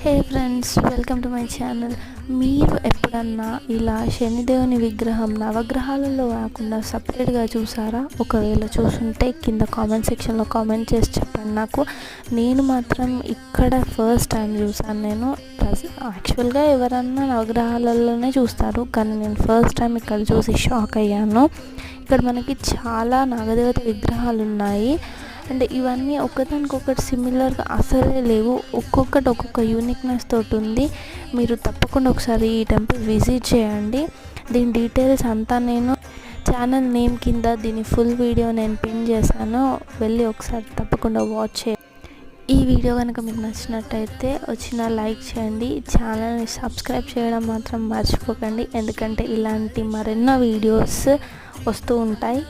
Hey friends, welcome to my channel. మీరు ఎప్పుడన్నా ఇలా శనిదేవుని విగ్రహం నవగ్రహాలలో కాకుండా సపరేట్గా చూసారా? ఒకవేళ చూసుంటే కింద కామెంట్ సెక్షన్లో కామెంట్ చేసి చెప్పండి నాకు. నేను మాత్రం ఇక్కడ ఫస్ట్ టైం చూసాను. నేను యాక్చువల్గా ఎవరన్నా నవగ్రహాలలోనే చూస్తారు, కానీ నేను ఫస్ట్ టైం ఇక్కడ చూసి షాక్ అయ్యాను. ఇక్కడ మనకి చాలా నాగదేవత విగ్రహాలు ఉన్నాయి. అండ్ ఇవన్నీ ఒకదానికొకటి సిమిలర్గా అసలే లేవు. ఒక్కొక్కటి ఒక్కొక్క యూనిక్నెస్ తోటి ఉంది. మీరు తప్పకుండా ఒకసారి ఈ టెంపుల్ విజిట్ చేయండి. దీని డీటెయిల్స్ అంతా నేను ఛానల్ నేమ్ కింద దీని ఫుల్ వీడియో నేను పిన్ చేశాను, వెళ్ళి ఒకసారి తప్పకుండా వాచ్ చేయండి. ఈ వీడియో కనుక మీకు నచ్చినట్టయితే వచ్చిన లైక్ చేయండి, ఛానల్ని సబ్స్క్రైబ్ చేయడం మాత్రం మర్చిపోకండి, ఎందుకంటే ఇలాంటి మరెన్నో వీడియోస్ వస్తూ ఉంటాయి.